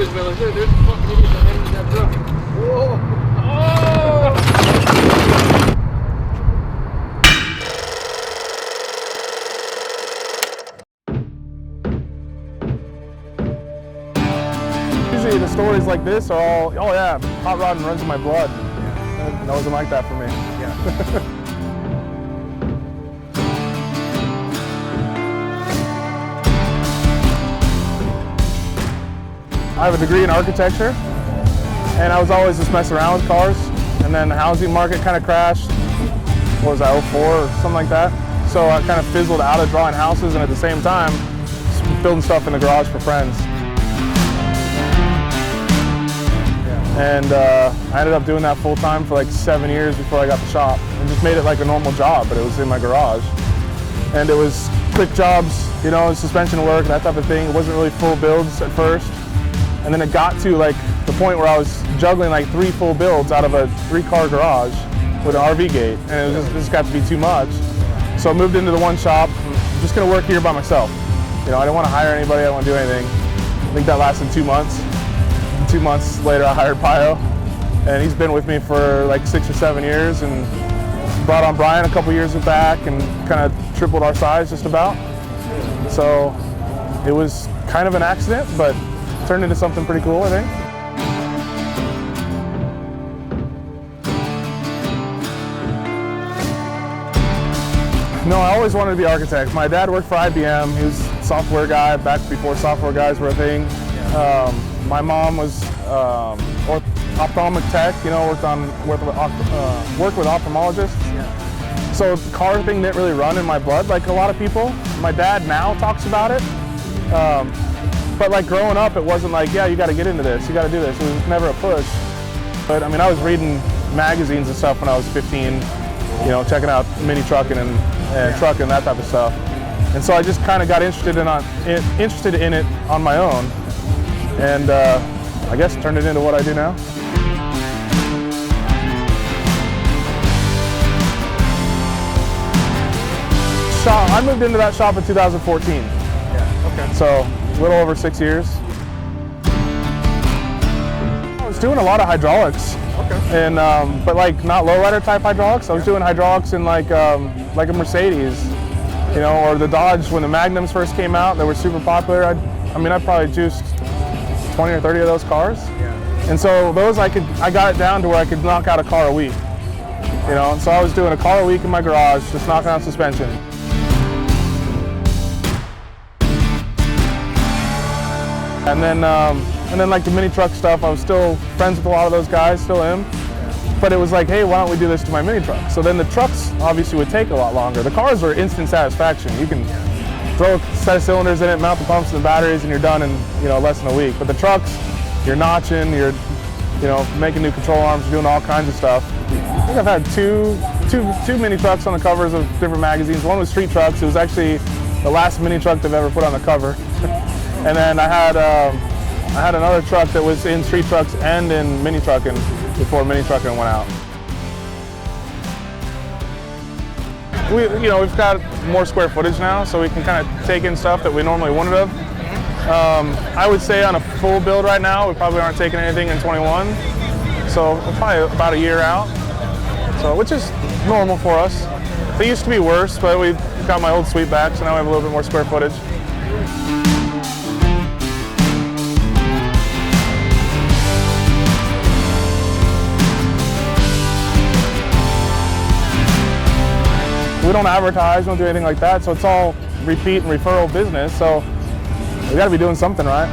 focus, fellas. There's a fucking idiot on the end of that truck. Whoa! Oh! Usually the stories like this are all, oh yeah, hot rodding runs in my blood. It wasn't like that for me. Yeah. I have a degree in architecture, and I was always just messing around with cars. And then the housing market kind of crashed. What was that, 04 or something like that? So I kind of fizzled out of drawing houses, and at the same time, just building stuff in the garage for friends. And I ended up doing that full time for like 7 years before I got the shop, and just made it like a normal job, but it was in my garage. And it was quick jobs, you know, suspension work, that type of thing. It wasn't really full builds at first. And then it got to like the point where I was juggling like 3 full builds out of a 3-car garage with an RV gate, and it just got to be too much. So I moved into the one shop. I'm just gonna work here by myself. You know, I didn't want to hire anybody, I didn't want to do anything. I think that lasted 2 months. 2 months later, I hired Pio, and he's been with me for like 6 or 7 years, and brought on Brian a couple years back and kind of tripled our size just about. So it was kind of an accident, but turned into something pretty cool, I think. No, I always wanted to be an architect. My dad worked for IBM. He was a software guy back before software guys were a thing. My mom was ophthalmic tech, you know, worked with ophthalmologists. Yeah. So the car thing didn't really run in my blood like a lot of people. My dad now talks about it. But like growing up, it wasn't like, yeah, you got to get into this, you got to do this. It was never a push. But I mean, I was reading magazines and stuff when I was 15, you know, checking out mini trucking and trucking, that type of stuff. And so I just kind of got interested in it on my own. And I guess turned it into what I do now. I moved into that shop in 2014. Yeah, okay. So a little over 6 years. I was doing a lot of hydraulics. Okay. And but like not lowrider type hydraulics. I was doing hydraulics in like a Mercedes, you know, or the Dodge when the Magnums first came out. They were super popular. I mean, I probably juiced 20 or 30 of those cars. Yeah. And so those I got it down to where I could knock out a car a week. You know, and so I was doing a car a week in my garage, just knocking out suspension. And then like the mini truck stuff, I was still friends with a lot of those guys, still am. But it was like, hey, why don't we do this to my mini truck? So then the trucks obviously would take a lot longer. The cars are instant satisfaction. You can throw a set of cylinders in it, mount the pumps and the batteries, and you're done in, you know, less than a week. But the trucks, you're notching, you're, you know, making new control arms, you're doing all kinds of stuff. I think I've had two mini trucks on the covers of different magazines. One was Street Trucks. It was actually the last mini truck they've ever put on the cover. And then I had another truck that was in Street Trucks and in mini trucking before mini trucking went out. We've got more square footage now, so we can kind of take in stuff that we normally wouldn't have. I would say on a full build right now, we probably aren't taking anything in 21. So we're probably about a year out, so which is normal for us. They used to be worse, but we got my old sweep back, so now we have a little bit more square footage. We don't advertise, we don't do anything like that, so it's all repeat and referral business, so we gotta be doing something right.